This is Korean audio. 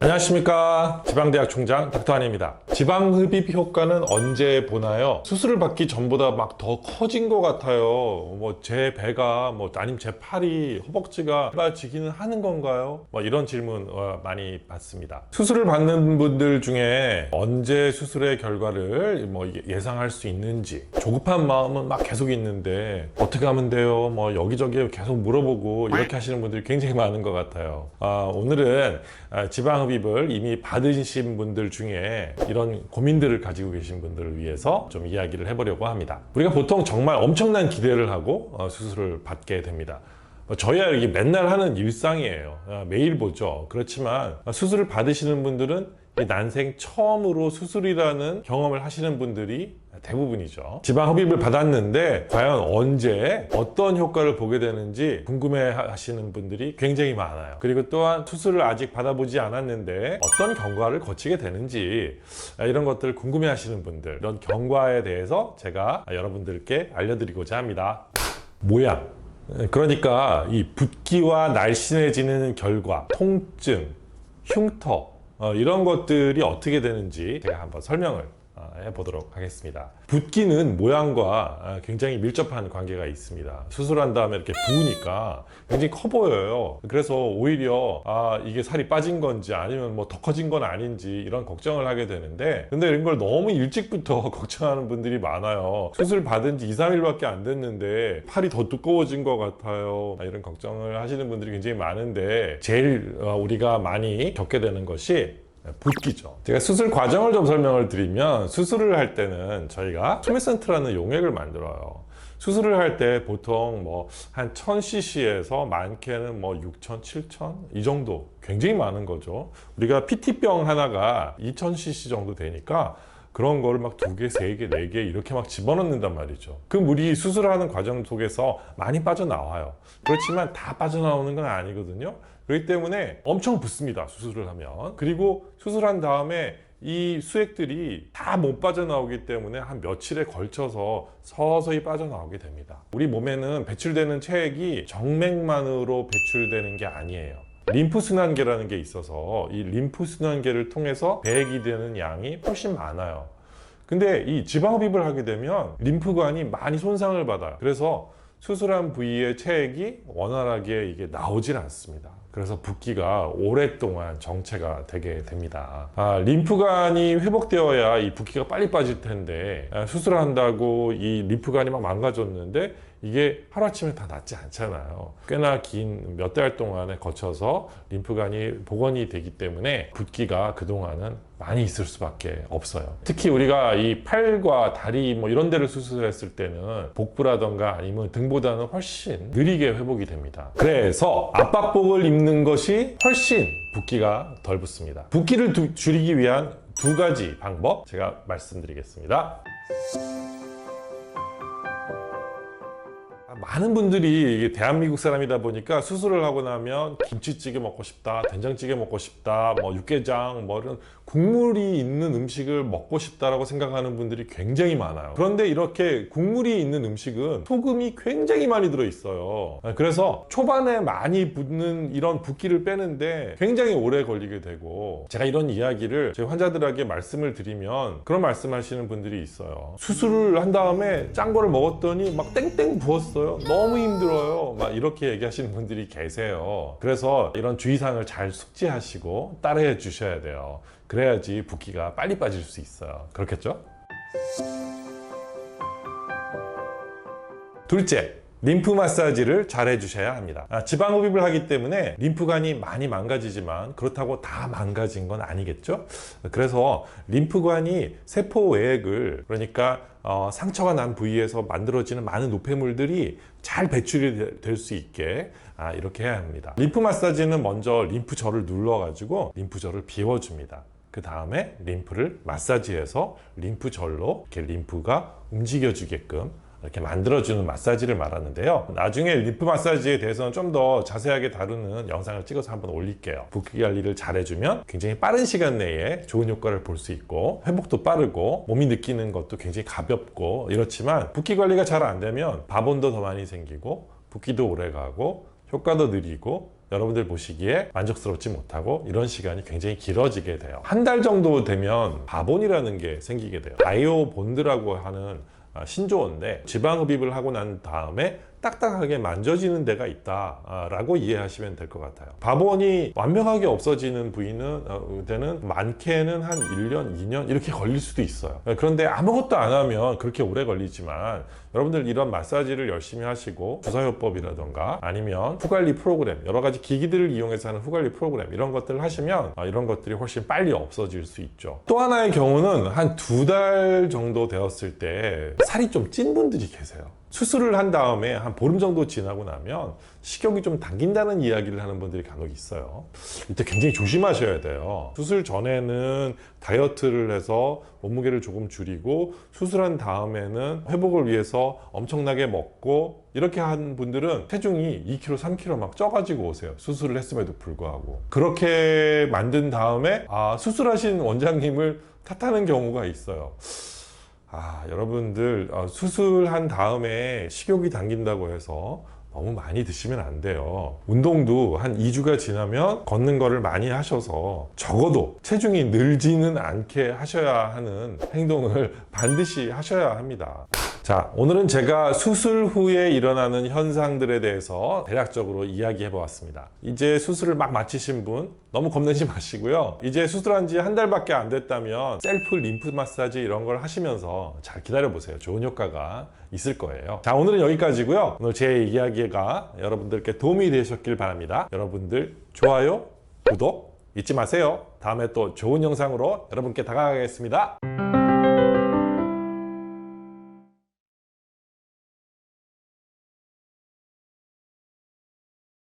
안녕하십니까, 지방대학 총장 닥터한입니다. 지방흡입 효과는 언제 보나요? 수술을 받기 전보다 막 더 커진 것 같아요. 뭐 제 배가 아니면 제 팔이, 허벅지가 짧아지기는 하는 건가요? 이런 질문 많이 받습니다. 수술을 받는 분들 중에 언제 수술의 결과를 예상할 수 있는지 조급한 마음은 막 계속 있는데 어떻게 하면 돼요? 여기저기 계속 물어보고 이렇게 하시는 분들이 굉장히 많은 것 같아요. 오늘은 지방흡입을 이미 받으신 분들 중에 이런 고민들을 가지고 계신 분들을 위해서 좀 이야기를 해보려고 합니다. 우리가 보통 정말 엄청난 기대를 하고 수술을 받게 됩니다. 저희야 이게 맨날 하는 일상이에요. 매일 보죠. 그렇지만 수술을 받으시는 분들은 난생 처음으로 수술이라는 경험을 하시는 분들이 대부분이죠. 지방흡입을 받았는데 과연 언제 어떤 효과를 보게 되는지 궁금해 하시는 분들이 굉장히 많아요. 그리고 또한 수술을 아직 받아보지 않았는데 어떤 경과를 거치게 되는지 이런 것들을 궁금해 하시는 분들, 이런 경과에 대해서 제가 여러분들께 알려드리고자 합니다. 모양, 그러니까 이 붓기와 날씬해지는 결과, 통증, 흉터, 이런 것들이 어떻게 되는지 제가 한번 설명을 해보도록 하겠습니다. 붓기는 모양과 굉장히 밀접한 관계가 있습니다. 수술한 다음에 이렇게 부으니까 굉장히 커 보여요. 그래서 오히려 이게 살이 빠진 건지 아니면 더 커진 건 아닌지 이런 걱정을 하게 되는데, 근데 이런 걸 너무 일찍부터 걱정하는 분들이 많아요. 수술 받은 지 2, 3일밖에 안 됐는데 팔이 더 두꺼워진 것 같아요, 이런 걱정을 하시는 분들이 굉장히 많은데, 제일 우리가 많이 겪게 되는 것이 붓기죠. 제가 수술 과정을 좀 설명을 드리면, 수술을 할 때는 저희가 투메센트라는 용액을 만들어요. 수술을 할 때 보통 한 1000cc에서 많게는 6000, 7000 이 정도, 굉장히 많은 거죠. 우리가 PT병 하나가 2000cc 정도 되니까 그런 거를 막 2개, 3개, 4개 이렇게 막 집어넣는단 말이죠. 그 물이 수술하는 과정 속에서 많이 빠져나와요. 그렇지만 다 빠져나오는 건 아니거든요. 그렇기 때문에 엄청 붓습니다, 수술을 하면. 그리고 수술한 다음에 이 수액들이 다 못 빠져나오기 때문에 한 며칠에 걸쳐서 서서히 빠져나오게 됩니다. 우리 몸에는 배출되는 체액이 정맥만으로 배출되는 게 아니에요. 림프순환계라는 게 있어서 이 림프순환계를 통해서 배액이 되는 양이 훨씬 많아요. 근데 이 지방흡입을 하게 되면 림프관이 많이 손상을 받아요. 그래서 수술한 부위의 체액이 원활하게 이게 나오질 않습니다. 그래서 붓기가 오랫동안 정체가 되게 됩니다. 림프관이 회복되어야 이 붓기가 빨리 빠질 텐데, 수술한다고 이 림프관이 막 망가졌는데 이게 하루아침에 다 낫지 않잖아요. 꽤나 긴 몇 달 동안에 거쳐서 림프관이 복원이 되기 때문에 붓기가 그동안은 많이 있을 수밖에 없어요. 특히 우리가 이 팔과 다리 이런 데를 수술했을 때는 복부라던가 아니면 등보다는 훨씬 느리게 회복이 됩니다. 그래서 압박복을 입는 것이 훨씬 붓기가 덜 붙습니다. 붓기를 줄이기 위한 2가지 방법 제가 말씀드리겠습니다. 많은 분들이 대한민국 사람이다 보니까 수술을 하고 나면 김치찌개 먹고 싶다, 된장찌개 먹고 싶다, 육개장, 이런 국물이 있는 음식을 먹고 싶다라고 생각하는 분들이 굉장히 많아요. 그런데 이렇게 국물이 있는 음식은 소금이 굉장히 많이 들어있어요. 그래서 초반에 많이 붓는 이런 붓기를 빼는데 굉장히 오래 걸리게 되고, 제가 이런 이야기를 제 환자들에게 말씀을 드리면 그런 말씀하시는 분들이 있어요. 수술을 한 다음에 짠 거를 먹었더니 막 땡땡 부었어요. 너무 힘들어요. 이렇게 얘기하시는 분들이 계세요. 그래서 이런 주의사항을 잘 숙지하시고 따라해 주셔야 돼요. 그래야지 붓기가 빨리 빠질 수 있어요. 그렇겠죠? 둘째, 림프 마사지를 잘 해주셔야 합니다. 지방흡입을 하기 때문에 림프관이 많이 망가지지만 그렇다고 다 망가진 건 아니겠죠? 그래서 림프관이 세포 외액을, 그러니까 상처가 난 부위에서 만들어지는 많은 노폐물들이 잘 배출이 될 수 있게 이렇게 해야 합니다. 림프 마사지는 먼저 림프절을 눌러가지고 림프절을 비워줍니다. 그 다음에 림프를 마사지해서 림프절로 이렇게 림프가 움직여주게끔 이렇게 만들어주는 마사지를 말하는데요. 나중에 림프 마사지에 대해서는 좀 더 자세하게 다루는 영상을 찍어서 한번 올릴게요. 붓기 관리를 잘 해주면 굉장히 빠른 시간 내에 좋은 효과를 볼 수 있고, 회복도 빠르고, 몸이 느끼는 것도 굉장히 가볍고 이렇지만, 붓기 관리가 잘 안 되면 바본도 더 많이 생기고 붓기도 오래 가고 효과도 느리고 여러분들 보시기에 만족스럽지 못하고 이런 시간이 굉장히 길어지게 돼요. 한 달 정도 되면 바본이라는 게 생기게 돼요. 바이오 본드라고 하는 신조어인데 지방 흡입을 하고 난 다음에 딱딱하게 만져지는 데가 있다 라고 이해하시면 될 것 같아요. 바본이 완벽하게 없어지는 부위는 데는 많게는 한 1년, 2년 이렇게 걸릴 수도 있어요. 그런데 아무것도 안 하면 그렇게 오래 걸리지만 여러분들 이런 마사지를 열심히 하시고 주사요법이라던가 아니면 후관리 프로그램, 여러 가지 기기들을 이용해서 하는 후관리 프로그램 이런 것들을 하시면 이런 것들이 훨씬 빨리 없어질 수 있죠. 또 하나의 경우는 한 2달 정도 되었을 때 살이 좀 찐 분들이 계세요. 수술을 한 다음에 한 보름 정도 지나고 나면 식욕이 좀 당긴다는 이야기를 하는 분들이 간혹 있어요. 이때 굉장히 조심하셔야 돼요. 수술 전에는 다이어트를 해서 몸무게를 조금 줄이고 수술한 다음에는 회복을 위해서 엄청나게 먹고 이렇게 한 분들은 체중이 2kg, 3kg 막 쪄가지고 오세요. 수술을 했음에도 불구하고. 그렇게 만든 다음에 수술하신 원장님을 탓하는 경우가 있어요. 여러분들 수술한 다음에 식욕이 당긴다고 해서 너무 많이 드시면 안 돼요. 운동도 한 2주가 지나면 걷는 거를 많이 하셔서 적어도 체중이 늘지는 않게 하셔야 하는 행동을 반드시 하셔야 합니다. 자, 오늘은 제가 수술 후에 일어나는 현상들에 대해서 대략적으로 이야기해 보았습니다. 이제 수술을 막 마치신 분 너무 겁내지 마시고요. 이제 수술한 지 한 달밖에 안 됐다면 셀프 림프 마사지 이런 걸 하시면서 잘 기다려 보세요. 좋은 효과가 있을 거예요. 자, 오늘은 여기까지고요. 오늘 제 이야기가 여러분들께 도움이 되셨길 바랍니다. 여러분들 좋아요, 구독 잊지 마세요. 다음에 또 좋은 영상으로 여러분께 다가가겠습니다.